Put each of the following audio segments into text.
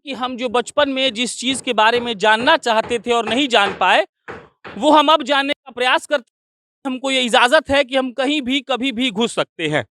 कि हम जो बचपन में जिस चीज़ के बारे में जानना चाहते थे और नहीं जान पाए, वो हम अब जानने का प्रयास करते हैं। हमको ये इजाज़त है कि हम कहीं भी, कभी भी घुस सकते हैं।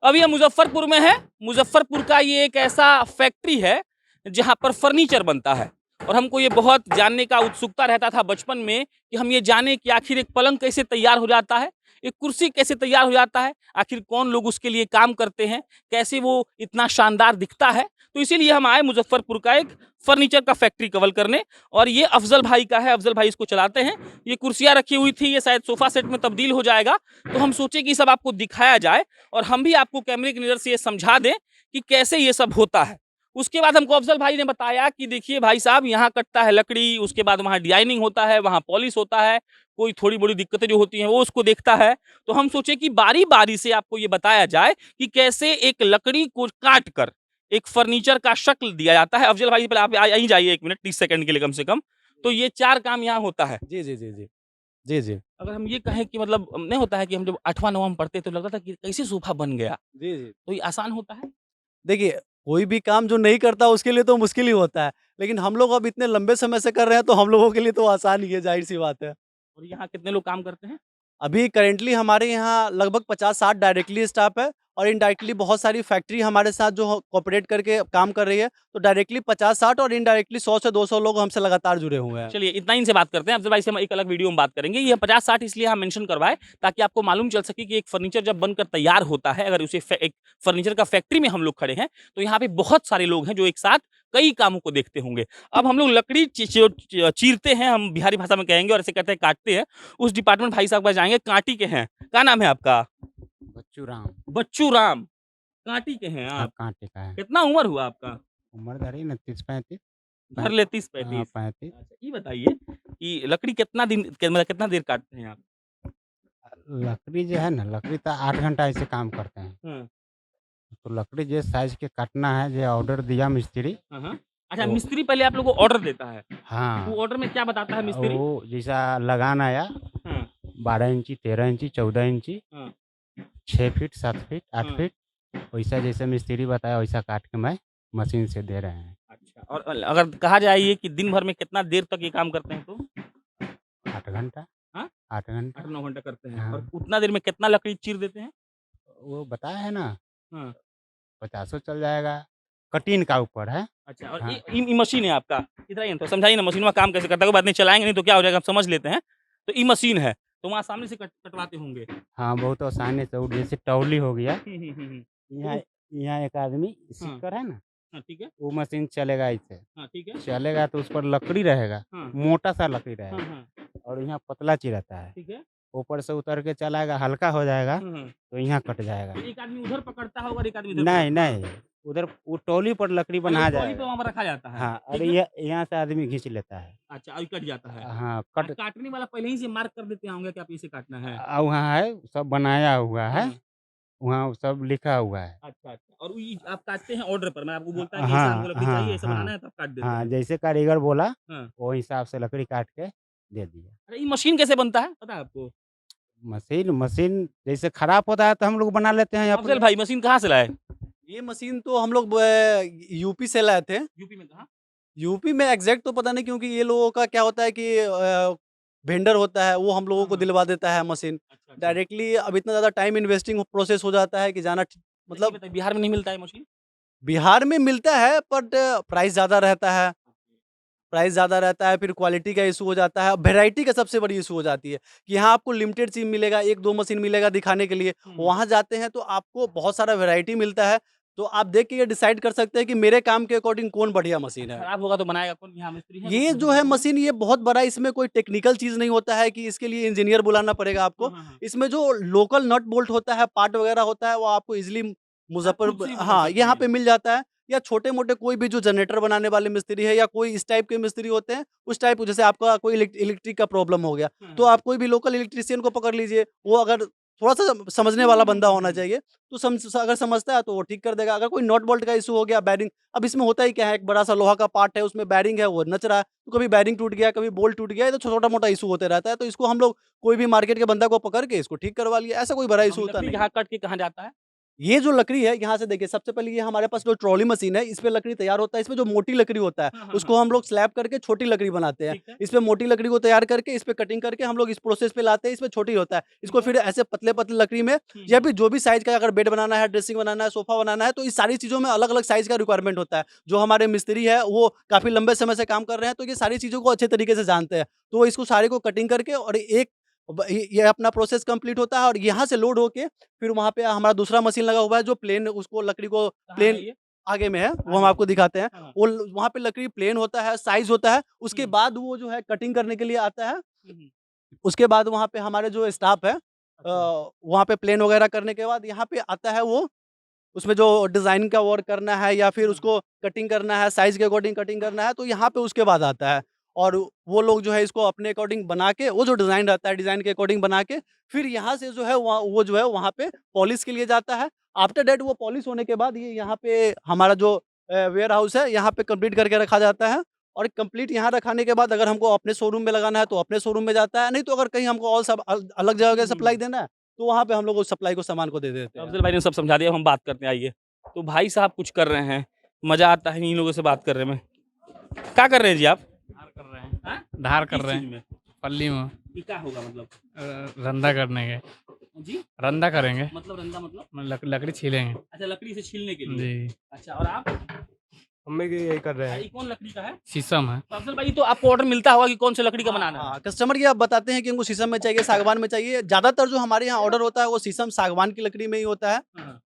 अभी हम मुज़फ्फरपुर में हैं। मुज़फ्फरपुर का ये एक ऐसा फैक्ट्री है, जहाँ पर फर्नीचर बनता है और हमको ये बहुत जानने का उत्सुकता रहता था बचपन में कि हम ये जानें कि आखिर एक पलंग कैसे तैयार हो जाता है, एक कुर्सी कैसे तैयार हो जाता है, आखिर कौन लोग उसके लिए काम करते हैं, कैसे वो इतना शानदार दिखता है। तो इसीलिए हम आए मुज़फ्फरपुर का एक फर्नीचर का फैक्ट्री कवर करने और ये अफ़ज़ल भाई का है, अफ़ज़ल भाई इसको चलाते हैं। ये कुर्सियाँ रखी हुई थी, ये शायद सोफ़ा सेट में तब्दील हो जाएगा, तो हम सोचे कि सब आपको दिखाया जाए और हम भी आपको कैमरे की नज़र से ये समझा दें कि कैसे ये सब होता है। उसके बाद हमको अफ़ज़ल भाई ने बताया कि देखिए भाई साहब, यहाँ कटता है लकड़ी, उसके बाद वहाँ डिज़ाइनिंग होता है, वहाँ पॉलिश होता है, कोई थोड़ी-बड़ी दिक्कतें जो होती हैं वो उसको देखता है। तो हम सोचे कि बारी-बारी से आपको ये बताया जाए कि कैसे एक लकड़ी को काट कर एक फर्नीचर का शक्ल दिया जाता है। अफ़ज़ल भाई, पहले आप यहीं जाइए 1 मिनट, 30 सेकंड के लिए कम से कम। तो ये 4 काम यहाँ होता है। जी, जी, जी, जी। जी, जी। अगर हम ये कहें कि मतलब नहीं होता है कि हम जब 8वाँ 9वाँ में पढ़ते तो लगता था कि कैसे सोफ़ा बन गया? जी, जी। तो ये आसान होता है? देखिए, कोई भी काम जो नहीं करता उसके लिए तो मुश्किल ही होता है। लेकिन हम लोग अब इतने लंबे समय से कर रहे हैं तो हम लोगों के लिए तो आसान ही है, ज़ाहिर-सी बात है। और यहाँ कितने लोग काम करते हैं? अभी करेंटली हमारे यहाँ लगभग 50-60 डायरेक्टली स्टाफ है और इनडायरेक्टली बहुत सारी फैक्ट्री हमारे साथ जो कोऑपरेट करके काम कर रही है। तो डायरेक्टली 50-60 और इनडायरेक्टली 100 से 200 लोग हमसे लगातार जुड़े हुए हैं। चलिए इतना ही इनसे बात करते हैं। अफ़ज़ल भाई से हम एक अलग वीडियो में बात करेंगे। ये 50-60 इसलिए हम मेंशन करवाए ताकि आपको मालूम चल सके कि एक फर्नीचर जब बनकर तैयार होता है, अगर उसे एक फर्नीचर का फैक्ट्री में हम लोग खड़े हैं, तो यहाँ पे बहुत सारे लोग हैं जो एक साथ कई कामों को देखते होंगे। अब हम लोग लकड़ी चीरते हैं, हम बिहारी भाषा में कहेंगे और ऐसे कहते हैं काटते हैं। उस डिपार्टमेंट भाई साहब के पास जाएँगे, कांटी के हैं। क्या नाम है आपका? बच्चू राम। बच्चू राम। कांटी के हैं हाँ, आप। काँटे का है। कितना उम्र हुआ आपका? उम्र धरी ना 30-35। धर ले 30-35। 35। अच्छा, ये बताइए कि लकड़ी कितना दिन मतलब कितना देर काटते हैं आप? लकड़ी जो है ना, लकड़ी तो 8 घंटा ऐसे काम करते हैं। हाँ। तो लकड़ी जिस साइज़ के काटना है, जो ऑर्डर दिया मिस्त्री, हाँ, हाँ। अच्छा, वो मिस्त्री पहले आप लोगों को ऑर्डर देता है। वो हाँ, ऑर्डर में क्या बताता है मिस्त्री? वो जैसा लगान आया हाँ, 12 इंची, 13 इंची, 14 इंची, हाँ, 6 फीट, 7 फीट, 8 हाँ। फीट, वैसा जैसे मिस्त्री बताया वैसा काट के मैं मशीन से दे रहे हैं। अच्छा, और अगर कहा जाए ये कि दिन भर में कितना देर तक ये काम करते हैं तो? 8 घंटा, हाँ? 8 घंटा। 8-9 घंटा करते हैं और हाँ, उतना देर में कितना लकड़ी चीर देते हैं? वो बताया है ना, हाँ। 50 चल जाएगा, कटिंग का ऊपर है। अच्छा, और हाँ। ये मशीन है आपका? इधर आइए ना, तो समझाइए ना मशीन में काम कैसे करता है? कोई बात नहीं, चलाएँगे नहीं तो क्या हो जाएगा, हम समझ लेते हैं। तो ये मशीन है, तो वहाँ सामने से कटवाते होंगे। हाँ, बहुत आसानी से, वो जैसे तौली हो गया, हुँ, हुँ, हुँ, हुँ। यहाँ तो यहाँ एक आदमी हाँ, सीकर है ना, हाँ, ठीक है। वो मशीन चलेगा ऐसे, हाँ, ठीक है। चलेगा तो उस पर लकड़ी रहेगा, हाँ, मोटा-सा लकड़ी हाँ, रहेगा हाँ, और यहाँ पतला चिरता है, ठीक है। ऊपर से उतर के चलाएगा, हल्का हो जाएगा, हुँ, हुँ। तो यहाँ कट जाएगा। तो एक आदमी उधर पकड़ता होगा और एक आदमी इधर नहीं, पकड़ता हाँ। नहीं, उधर वो ट्रॉली पर लकड़ी अच्छा, बँधा ट्रॉली पे जाएगा। वहाँ पर रखा जाता है, हाँ, और ठीक है। ये यहाँ से आदमी खींच लेता है। अच्छा, और ये कट जाता है। हाँ, काटने वाला पहले ही से मार्क कर देते होंगे कि आप इसे काटना है। वहाँ है, सब बनाया हुआ है, हाँ, वहाँ सब लिखा हुआ है। अच्छा, अच्छा, और ये आप काटते हैं ऑर्डर पर? मैं आपको बोलता है कि ऐसा हमको हाँ, लकड़ी चाहिए, हाँ, ऐसा बनाना हाँ। है तो आप काट देते हाँ, हैं। जैसे कारीगर बोला, हाँ। वो हिसाब से लकड़ी काट के दे दिया। अरे ये मशीन कैसे बनता है, पता है आपको? मशीन मशीन जैसे खराब होता है तो हम लोग बना लेते हैं अफ़ज़ल अपने। भाई मशीन कहाँ से लाए? ये मशीन तो हम लोग यूपी से लाए थे। यूपी में कहाँ? यूपी में एग्ज़ैक्ट तो पता नहीं क्योंकि ये लोगों का क्या होता है कि वेंडर होता है वो हम लोगों हाँ, को हाँ। दिलवा देता है मशीन। अच्छा, अच्छा। डायरेक्टली अब इतना ज़्यादा टाइम इन्वेस्टिंग प्रोसेस हो जाता है कि जाना अच्छा, ये मतलब बताइए बिहार में नहीं मिलता है मशीन? बिहार में मिलता है बट प्राइस ज़्यादा रहता है। प्राइस ज़्यादा रहता है, फिर क्वालिटी का इश्यू हो जाता है, वैरायटी का सबसे बड़ी इश्यू हो जाती है कि यहाँ आपको लिमिटेड चीज़ मिलेगा, 1-2 मशीन मिलेगा दिखाने के लिए। हुँ, हुँ। वहाँ जाते हैं तो आपको बहुत सारा वैरायटी मिलता है, तो आप देख के ये डिसाइड कर सकते हैं कि मेरे काम के अकॉर्डिंग कौन बढ़िया मशीन है। खराब होगा तो बनाएगा कौन? यहाँ मिस्त्री हैं ये जो है मुज़फ्फरपुर में? मशीन ये बहुत बड़ा इसमें कोई टेक्निकल चीज़ नहीं होता है कि इसके लिए इंजीनियर बुलाना पड़ेगा हाँ, आपको। हाँ, हाँ। इसमें जो लोकल नट बोल्ट होता है, पार्ट वगैरह होता है, वो आपको ईज़िली आप खुद से ही वो कर हाँ, सकते यहाँ हैं। पे मिल जाता है या छोटे-मोटे कोई भी जो जनरेटर बनाने वाले मिस्त्री है या कोई इस टाइप के मिस्त्री होते हैं, उस टाइप को जैसे आपका कोई इलेक्ट्रिक का प्रॉब्लम हो गया, हाँ, तो हाँ। आप कोई भी लोकल इलेक्ट्रीशियन को पकड़ लीजिए। वो अगर थोड़ा-सा समझने हुँ, वाला हुँ, हुँ, बंदा हुँ, होना हुँ। चाहिए, तो अगर समझता है तो वो ठीक कर देगा। अगर कोई नट बोल्ट का इश्यू हो गया, बेरिंग अब इसमें होता ही क्या है, एक बड़ा-सा लोहा का पार्ट है, उसमें बेरिंग है, वो नच रहा है, तो कभी बेरिंग टूट गया, कभी बोल्ट टूट गया, ये तो छोटा-मोटा इश्यू होते रहता है। तो इसको हम लोग कोई भी मार्केट के बंदा को पकड़ के इसको ठीक करवा लिया, ऐसा कोई बड़ा अब इश्यू होता लकड़ी नहीं कहाँ है। कट के कहाँ जाता है? ये जो लकड़ी है यहाँ से देखिए, सबसे पहले ये हमारे पास जो ट्रॉली मशीन है, इस पे लकड़ी तैयार होता है। इसमें जो मोटी लकड़ी होता है हाँ, हाँ, उसको हम लोग स्लैब करके छोटी लकड़ी बनाते हैं। ठीक है। इस पे मोटी लकड़ी को तैयार करके इस पे कटिंग करके हम लोग इस प्रोसेस पे लाते हैं। इसमें छोटी होता है, इसको ठीक है। फिर ऐसे पतले-पतले लकड़ी में या फिर जो भी साइज़ का, अगर बेड बनाना है, ड्रेसिंग बनाना है, सोफ़ा बनाना है, तो इस सारी चीज़ों में अलग-अलग साइज़ का रिक्वायरमेंट होता है। जो हमारे मिस्त्री है वो काफ़ी लंबे समय से काम कर रहे हैं, तो ये सारी चीज़ों को अच्छे तरीके से जानते हैं। तो वो इसको सारे को कटिंग करके और एक ये अपना प्रोसेस कंप्लीट होता है और यहाँ से लोड होके फिर वहाँ पे हमारा दूसरा मशीन लगा हुआ है जो प्लेन उसको लकड़ी को कहाँ है प्लेन ये? आगे में है, वो आगे हम में। आपको दिखाते हैं। हाँ। वो वहाँ पे लकड़ी प्लेन होता है, साइज़ होता है, उसके हुँ। बाद वो जो है कटिंग करने के लिए आता है। हुँ, हुँ। उसके बाद वहाँ पे हमारे जो स्टाफ है अच्छा। वहाँ पे प्लेन वगैरह करने के बाद यहाँ पे आता है वो, उसमें जो डिज़ाइन का वर्क करना है या फिर हाँ। उसको कटिंग करना है, साइज़ के अकॉर्डिंग कटिंग करना है, तो यहाँ पे उसके बाद आता है। और वो लोग जो है इसको अपने अकॉर्डिंग बना के, वो जो डिज़ाइन रहता है, डिज़ाइन के अकॉर्डिंग बना के फिर यहाँ से जो है वो जो है वहाँ पे पॉलिश के लिए जाता है। आफ्टर दैट वो पॉलिश होने के बाद ये यहाँ पे हमारा जो वेयर हाउस है, यहाँ पे कंप्लीट करके रखा जाता है। और कंप्लीट यहाँ रखाने के बाद अगर हमको अपने शोरूम में लगाना है तो अपने शोरूम में जाता है, नहीं तो अगर कहीं हमको और सब अलग जगह के सप्लाई देना है, तो वहाँ पे हम लोग उस सप्लाई को सामान को दे देते हैं। अफ़ज़ल भाई ने सब समझा दिया, अब हम बात करते हैं आइए। तो भाई साहब कुछ कर रहे हैं, मज़ा आता है इन लोगों से बात करने में। क्या कर रहे हैं जी आप? धार कर रहे हैं हाँ? धार कर किस रहे चीज़ हैं में? पल्ली में ये क्या होगा मतलब? रंदा करने के जी? रंदा करेंगे मतलब रंदा मतलब? लकड़ी छीलेंगे अच्छा, लकड़ी से छीलने के लिए। जी अच्छा, और आप? हम भी यही कर रहे हैं। ये कौन लकड़ी का है? शीशम है तो अफ़ज़ल भाई तो आपको ऑर्डर मिलता होगा कि कौन से लकड़ी का बनाना है? हाँ, कस्टमर ये आप बताते हैं कि हमको शीशम में चाहिए, सागवान में चाहिए। ज़्यादातर जो हमारे यहाँ ऑर्डर होता है वो शीशम, सागवान की लकड़ी में ही होता है। हाँ।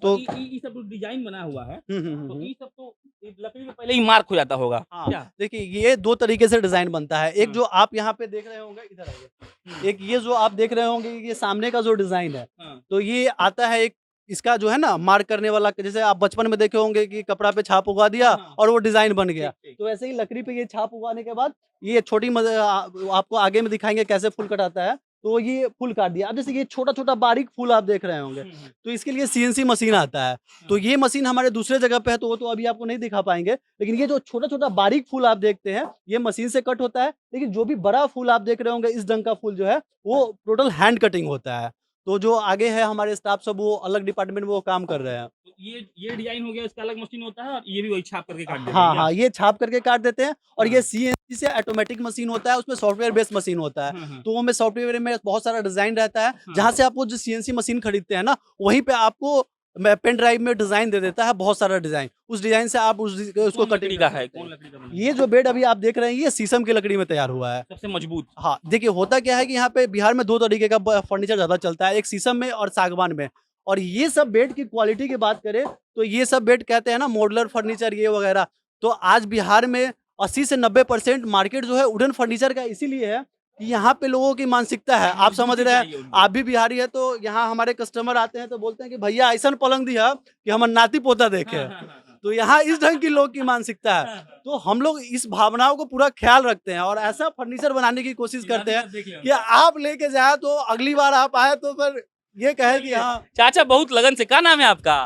तो तो ये सब जो डिज़ाइन बना हुआ है, हुँ, हुँ, हुँ, तो हुँ। ये सब तो ये लकड़ी में पहले ही मार्क हो जाता होगा। हाँ, क्या? देखिए ये 2 तरीके से डिज़ाइन बनता है। एक हाँ। जो आप यहाँ पे देख रहे होंगे, इधर आइए। एक ये जो आप देख रहे होंगे, ये सामने का जो डिज़ाइन है, हाँ। तो ये आता है एक, इसका जो है ना मार्क करने वाला, जैसे आप बचपन में देखे होंगे कि कपड़ा पे छाप उगा दिया हाँ, हाँ। और वो डिज़ाइन बन गया। ठीक, ठीक। तो ऐसे ही लकड़ी पे ये छाप उगाने के बाद ये छोटी आपको आगे में दिखाएँगे कैसे फूल कटाता है। तो ये फूल काट दिया। अब जैसे ये छोटा-छोटा बारीक फूल आप देख रहे होंगे, हुँ, हुँ। तो इसके लिए सीएनसी मशीन आता है। तो ये मशीन हमारे दूसरे जगह पे है, तो वो तो अभी आपको नहीं दिखा पाएँगे। लेकिन ये जो छोटा-छोटा बारीक फूल आप देखते हैं, ये मशीन से कट होता है। लेकिन जो भी बड़ा फूल आप देख रहे होंगे, इस ढंग का फूल जो है, वो टोटल हैंड कटिंग होता है। तो जो आगे है हमारे स्टाफ सब, वो अलग डिपार्टमेंट में वो काम कर रहे हैं। तो ये डिज़ाइन हो गया, इसका अलग मशीन होता है और ये भी वही छाप करके काट देते हैं हाँ, क्या? हाँ, ये छाप करके काट देते हैं और हाँ। ये सीएनसी से ऑटोमेटिक मशीन होता है, उसमें सॉफ्टवेयर बेस्ड मशीन होता है। हाँ, हाँ। तो वो में सॉफ्टवेयर में बहुत सारा डिज़ाइन रहता है, हाँ। जहाँ से आप वो जो सीएनसी मशीन खरीदते हैं ना, वहीं पे आपको पेन ड्राइव में डिज़ाइन दे देता है, बहुत सारा डिज़ाइन। उस डिज़ाइन से आप उसको कौन कटिंग लकड़ी कर का सकते है? हैं। कौन लकड़ी का बना है? ये जो बेड अभी आप देख रहे हैं, ये शीशम की लकड़ी में तैयार हुआ है। सबसे मजबूत। हाँ, देखिए होता क्या है कि यहाँ पे बिहार में 2 तरीके का फर्नीचर ज़्यादा चलता है, एक शीशम में और सागवान में। और ये सब बेड की क्वालिटी की बात करें, तो ये सब बेड कहते हैं ना मॉडुलर फर्नीचर ये वगैरह। तो आज बिहार में 80 से 90% मार्केट जो है वुडन फर्नीचर का इसीलिए है कि यहाँ पे लोगों की मानसिकता है। आप समझ रहे हैं, चाहिए उनको। आप भी बिहारी है, तो यहाँ हमारे कस्टमर आते हैं तो बोलते हैं कि भैया ऐसन पलंग दिया कि हमर नाती-पोता देखे। हाँ, हाँ, हाँ, हाँ। तो यहाँ इस ढंग की लोग की मानसिकता है। हाँ, हाँ। तो हम लोग इस भावनाओं को पूरा ख्याल रखते हैं और ऐसा फर्नीचर बनाने की कोशिश करते हैं देख लें। कि आप लेके जाए तो अगली बार आप आए तो फिर ये कहे कि हाँ, चाचा बहुत लगन से, क्या नाम है आपका?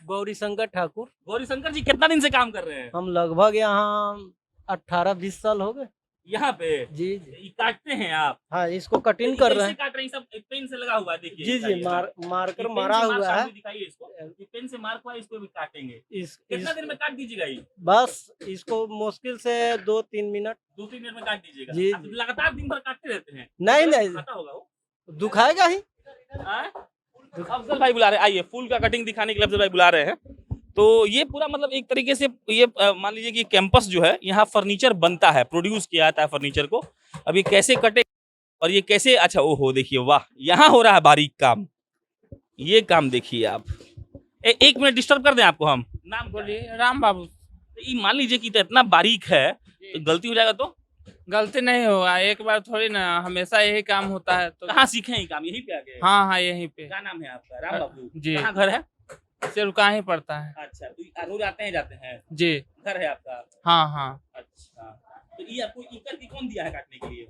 गौरी शंकर ठाकुर। गौरी शंकर जी कितना दिन से काम कर रहे हैं? हम लगभग यहाँ 18-20 साल हो गए। यहाँ पे जी जी। ये काटते हैं आप? हाँ, इसको कटिंग ये कर कैसे रहे हैं। काट रहे हैं? सब एक पेन से लगा हुआ है, देखिए। जी जी, दिखाइए। मार्कर ये पेन मारा से मार्क हुआ है। सामने दिखाइए इसको। ये पेन से मार्क हुआ है, इसको भी काटेंगे। कितना इस देर में काट दीजिएगा ये? बस इसको मुश्किल से 2-3 मिनट। 2-3 मिनट में काट दीजिएगा। जी, आप लगातार दिन भर काटते रहते हैं? नहीं दर्द नहीं, खाता होगा वो? दुखाएगा ही। हाँ? अफजल भाई बुला रहे हैं, आइए फूल का कटिंग दिखाने के लिए अफजल भाई बुला रहे हैं। तो ये पूरा मतलब एक तरीके से ये मान लीजिए कि कैंपस जो है यहाँ फर्नीचर बनता है, प्रोड्यूस किया जाता है फर्नीचर को। अब ये कैसे कटे और ये कैसे, अच्छा ओहो देखिए, वाह यहाँ हो रहा है बारीक काम। ये काम देखिए आप। एक मिनट डिस्टर्ब कर दें आपको हम? नाम बोलिए। राम बाबू। तो ये मान लीजिए कि तो इतना बारीक है, तो गलती हो जाएगा तो? गलती नहीं होगा, एक बार थोड़ी ना, हमेशा यही काम होता है। तो कहाँ सीखे हैं ये काम? यहीं पे आके? हाँ हाँ, यहीं पे। क्या नाम है आपका? राम बाबू। जी। कहाँ घर है? सिर्फ कहाँ ही पड़ता है। अच्छा, तो रोज आते हैं जाते हैं? जी। घर है आपका? हाँ हाँ, अच्छा, तो ये आपको इकर की कौन दिया है काटने के लिए?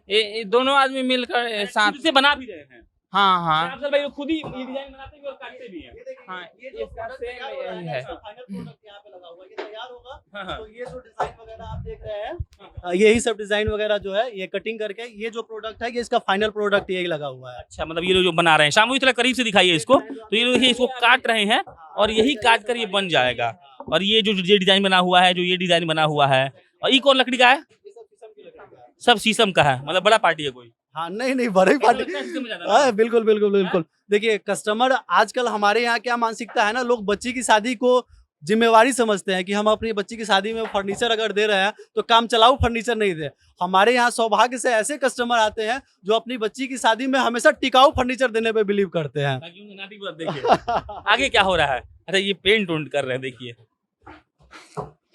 ये दोनों आदमी मिलकर साथ। खुद से बना भी रहे हैं? हाँ हाँ अफजल भाई खुद ही ये डिजाइन बनाते भी और काटते भी हैं। हाँ, ये जो इसका product same तैयार हो रहा यही ना, है। इसका final product यहाँ पे लगा हुआ है, ये तैयार होगा। हाँ, हाँ। तो ये जो डिजाइन वगैरह आप देख रहे हैं, यही सब डिजाइन वगैरह जो है ये कटिंग करके ये जो प्रोडक्ट है ये इसका फाइनल प्रोडक्ट यही लगा हुआ है। अच्छा, मतलब ये लोग जो बना रहे हैं, शामू थोड़ा करीब से दिखाइए इसको। तो ये लोग देखिए इसको काट रहे हैं और यही काट कर ये बन जाएगा। और ये जो ये डिजाइन बना हुआ है, जो ये डिजाइन बना हुआ है, और ये कौन लकड़ी का है? ये सब शीशम की लकड़ी का है। सब शीशम का है, मतलब बड़ा पार्टी है कोई। हाँ, नहीं बड़ी पार्टी। शीशम में ज्यादा हाँ, बिल्कुल बिल्कुल बिल्कुल। देखिए कस्टमर आजकल हमारे यहाँ क्या मानसिकता है ना, लोग बच्ची की शादी को जिम्मेवारी समझते हैं कि हम अपनी बच्ची की शादी में फर्नीचर अगर दे रहे हैं तो काम चलाऊ फर्नीचर नहीं दे। हमारे यहाँ सौभाग्य से ऐसे कस्टमर आते हैं जो अपनी बच्ची की शादी में हमेशा टिकाऊ फर्नीचर देने पे बिलीव करते हैं। ताकि उनकी नाटी पर देखिए। आगे क्या हो रहा है? अच्छा, ये पेंट उंट कर रहे हैं, देखिए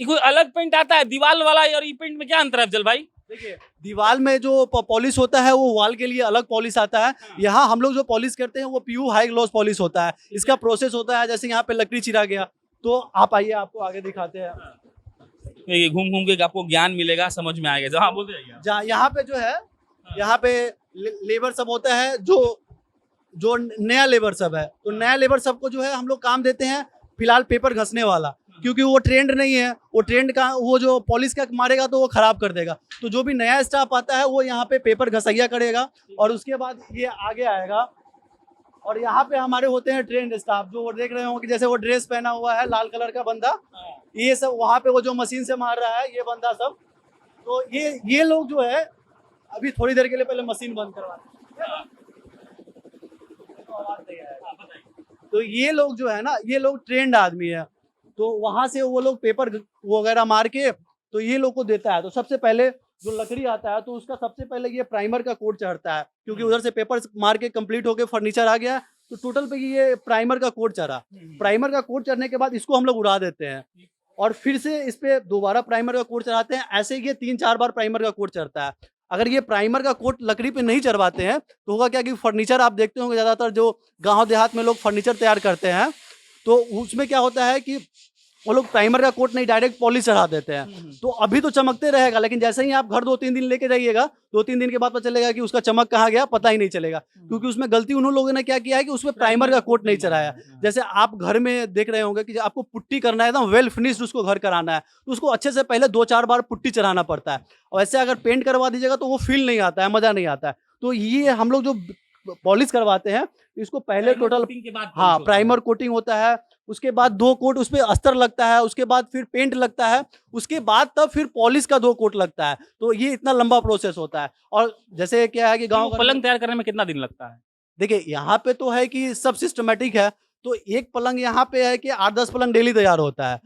ये कोई अलग पेंट आता है दीवार वाला, और ये पेंट में क्या अंतर है अफजल भाई? देखिए दीवार में जो पॉलिश होता है वो वॉल के लिए अलग पॉलिश आता है। यहाँ हम लोग जो पॉलिश करते हैं वो पीयू हाई ग्लॉस पॉलिश होता है। इसका प्रोसेस होता है जैसे यहाँ पे लकड़ी चिरा गया, तो आप आइए आपको आगे दिखाते हैं। ये घूम घूम के आपको ज्ञान मिलेगा, समझ में आएगा। हाँ, बोलते जाइए आप। जहाँ यहाँ पे जो है, यहाँ पे लेबर सब होता है जो नया लेबर सब है, तो नया लेबर सब को जो है हम लोग काम देते हैं फिलहाल पेपर घसने वाला, क्योंकि वो ट्रेंड नहीं है। वो ट्रेंड का वो जो पॉलिश का मारेगा तो वो खराब कर देगा। तो जो भी नया स्टाफ आता है वो यहाँ पे पेपर घसैया करेगा और उसके बाद ये आगे आएगा। और यहाँ पे हमारे होते हैं ट्रेंड स्टाफ, जो वो देख रहे होंगे जैसे वो ड्रेस पहना हुआ है लाल कलर का बंदा, ये सब वहाँ पे वो जो मशीन से मार रहा है ये बंदा सब। तो ये लोग जो है अभी थोड़ी देर के लिए पहले मशीन बंद करवा तो ये लोग जो है ना, ये लोग ट्रेंड आदमी है, तो वहां से वो लोग पेपर वगैरह मार के तो ये लोग को देता है। तो सबसे पहले जो लकड़ी आता है तो उसका सबसे पहले ये प्राइमर का कोट चढ़ता है, क्योंकि उधर से पेपर मार के कंप्लीट होके फर्नीचर आ गया, तो टोटल पे ये प्राइमर का कोट चढ़ा। प्राइमर का कोट चढ़ने के बाद इसको हम लोग उड़ा देते हैं और फिर से इस पे दोबारा प्राइमर का कोट चढ़ाते हैं। ऐसे ये 3-4 बार प्राइमर का कोट चढ़ता है। अगर ये प्राइमर का कोट लकड़ी पे नहीं चढ़वाते हैं तो होगा क्या कि फर्नीचर आप देखते होंगे ज़्यादातर जो गांव देहात में लोग फर्नीचर तैयार करते हैं तो उसमें क्या होता है कि वो लोग प्राइमर का कोट नहीं डायरेक्ट पॉलिश चढ़ा देते हैं। तो अभी तो चमकते रहेगा, लेकिन जैसे ही आप घर 2-3 दिन लेके जाइएगा, 2-3 दिन के बाद पता चलेगा कि उसका चमक कहाँ गया, पता ही नहीं चलेगा, क्योंकि उसमें गलती उन लोगों ने क्या किया है कि उसमें प्राइमर का कोट नहीं चढ़ाया। जैसे आप घर में देख रहे होंगे कि आपको पुट्टी करना है, एकदम वेल फिनिश्ड उसको घर कराना है, तो उसको अच्छे से पहले 2-4 बार पुट्टी चढ़ाना पड़ता है। और वैसे अगर पेंट करवा दीजिएगा तो वो फील नहीं आता है, मजा नहीं आता है। तो ये हम लोग जो पॉलिश करवाते हैं इसको पहले टोटल, हाँ, प्राइमर कोटिंग होता है, उसके बाद 2 कोट उस पर अस्तर लगता है, उसके बाद फिर पेंट लगता है, उसके बाद तब फिर पॉलिश का 2 कोट लगता है। तो ये इतना लंबा प्रोसेस होता है। और जैसे क्या है कि गांव पलंग तैयार करने में कितना दिन लगता है? देखिए यहाँ पे तो है कि सब सिस्टमेटिक है, तो एक पलंग यहाँ पे है कि 8-10 पलंग डेली तैयार होता है।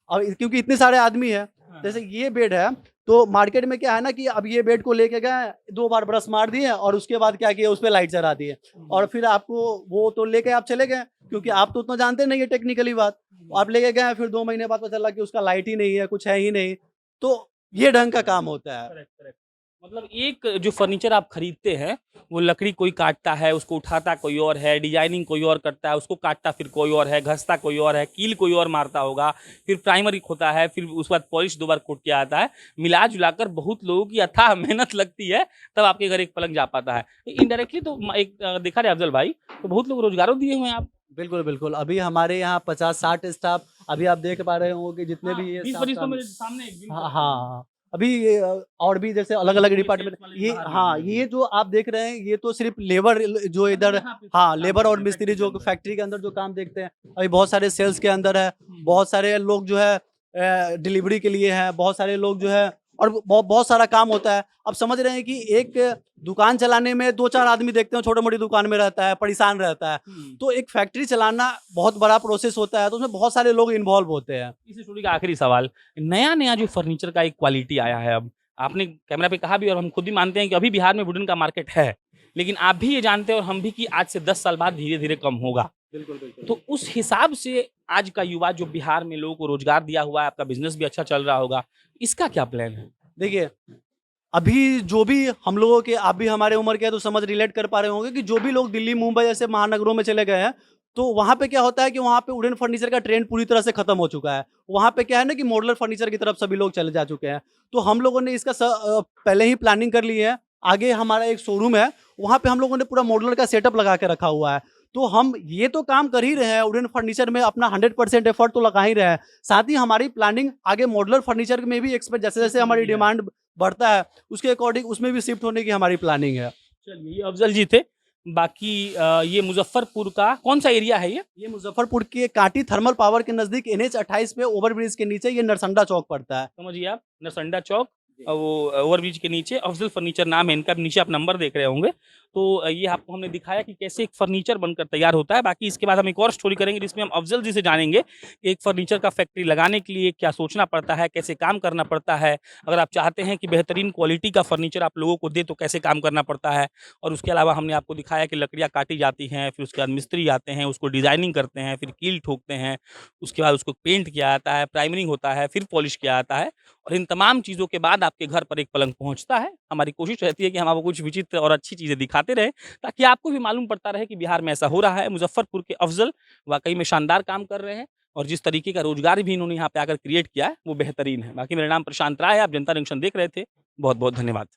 और क्योंकि इतने सारे आदमी है, जैसे ये बेड है तो मार्केट में क्या है ना कि अब ये बेड को लेके गए, 2 बार ब्रश मार दिए और उसके बाद क्या किया, उस पर लाइट चढ़ा दिए और फिर आपको वो तो लेके आप चले गए, क्योंकि आप तो उतना जानते नहीं है टेक्निकली बात। आप लेके गए, फिर 2 महीने बाद पता चला कि उसका लाइट ही नहीं है, कुछ है ही नहीं। तो ये ढंग का काम होता है। करेक्ट। मतलब एक जो फर्नीचर आप खरीदते हैं वो लकड़ी कोई काटता है, उसको उठाता कोई और है, डिजाइनिंग कोई और करता है, उसको काटता फिर कोई और है, घसता कोई और है, कील कोई और मारता होगा, फिर प्राइमर होता है, फिर उसके बाद पॉलिश 2 बार कोट किया आता है। मिला जुलाकर बहुत लोगों की अथाह मेहनत लगती है, तब आपके घर एक पलंग जा पाता है। इनडायरेक्टली तो एक देखा रहे अफजल भाई, तो बहुत लोग रोजगारों दिए हुए हैं आप। बिल्कुल बिल्कुल। अभी हमारे यहाँ 50-60 स्टाफ, अभी आप देख पा रहे होंगे जितने भी ये 20-25 तो मेरे सामने एक दिन हाँ अभी ये और भी जैसे अलग अलग डिपार्टमेंट, ये हाँ ये जो आप देख रहे हैं ये तो सिर्फ लेबर जो इधर, हाँ, लेबर और मिस्त्री जो फैक्ट्री के अंदर जो काम देखते हैं। अभी बहुत सारे सेल्स के अंदर है, बहुत सारे लोग जो है डिलीवरी के लिए हैं, बहुत सारे लोग जो है, और बहुत सारा काम होता है। अब समझ रहे हैं कि एक दुकान चलाने में 2-4 आदमी देखते हैं छोटी मोटी दुकान में रहता है, परेशान रहता है, तो एक फैक्ट्री चलाना बहुत बड़ा प्रोसेस होता है, तो उसमें बहुत सारे लोग इन्वॉल्व होते हैं। इसी स्टोरी का आखिरी सवाल, नया जो फर्नीचर का एक क्वालिटी आया है, अब आपने कैमरा पे कहा भी और हम खुद भी मानते हैं कि अभी बिहार में वुडन का मार्केट है, लेकिन आप भी ये जानते हैं और हम भी कि आज से 10 साल बाद धीरे धीरे कम होगा। बिल्कुल। तो उस हिसाब से आज का युवा जो बिहार में लोगों को रोजगार दिया हुआ है, आपका बिजनेस भी अच्छा चल रहा होगा, इसका क्या प्लान है? देखिए अभी जो भी हम लोगों के, आप भी हमारे उम्र के हैं तो समझ रिलेट कर पा रहे होंगे कि जो भी लोग दिल्ली मुंबई जैसे महानगरों में चले गए हैं, तो वहाँ पे क्या होता है कि वहाँ पे वुडन फर्नीचर का ट्रेंड पूरी तरह से खत्म हो चुका है। वहाँ पे क्या है ना कि मॉडुलर फर्नीचर की तरफ सभी लोग चले जा चुके हैं। तो हम लोगों ने इसका पहले ही प्लानिंग कर ली है। आगे हमारा एक शोरूम है, वहाँ पे हम लोगों ने पूरा मॉडुलर का सेटअप लगा के रखा हुआ है। तो हम ये तो काम कर ही रहे हैं, वुडन फर्नीचर में अपना 100% एफर्ट तो लगा ही रहे हैं। साथ ही हमारी प्लानिंग आगे मॉडुलर फर्नीचर में भी एक्सपेक्ट जैसे-जैसे हमारी डिमांड बढ़ता है, उसके अकॉर्डिंग उसमें भी शिफ्ट होने की हमारी प्लानिंग है। चलिए, ये अफजल जी थे। बाकी ये मुजफ्फरपुर का कौन सा एरिया है ये? ये मुजफ्फरपुर के कांटी थर्मल पावर के नज़दीक NH 28 पे ओवरब्रिज के नीचे ये नरसंडा चौक पड़ता है। समझिए आप, नरसंडा चौक, वो ओवरब्रिज के नीचे अफजल फर्नीचर नाम है इनका। नीचे आप नंबर देख रहे होंगे। तो ये आपको हमने दिखाया कि कैसे एक फर्नीचर बनकर तैयार होता है। बाकी इसके बाद हम एक और स्टोरी करेंगे जिसमें हम अफजल जी से जानेंगे कि एक फर्नीचर का फैक्ट्री लगाने के लिए क्या सोचना पड़ता है, कैसे काम करना पड़ता है। अगर आप चाहते हैं कि बेहतरीन क्वालिटी का फर्नीचर आप लोगों को दे तो कैसे काम करना पड़ता है। और उसके अलावा हमने आपको दिखाया कि लकड़ियाँ काटी जाती हैं, फिर उसके बाद मिस्त्री आते हैं, उसको डिज़ाइनिंग करते हैं, फिर कील ठोकते हैं, उसके बाद उसको पेंट किया जाता है, प्राइमरिंग होता है, फिर पॉलिश किया जाता है। और इन तमाम चीज़ों के बाद आपके घर पर एक पलंग पहुँचता है। हमारी कोशिश रहती है कि हम आपको कुछ विचित्र और अच्छी चीज़ें दिखाते रहें, ताकि आपको भी मालूम पड़ता रहे कि बिहार में ऐसा हो रहा है। मुजफ्फरपुर के अफजल वाक़ई में शानदार काम कर रहे हैं और जिस तरीके का रोज़गार भी इन्होंने यहाँ पे आकर क्रिएट किया है, वो बेहतरीन है। बाकी मेरा नाम प्रशांत राय है, आप जनता जंक्शन देख रहे थे। बहुत-बहुत धन्यवाद।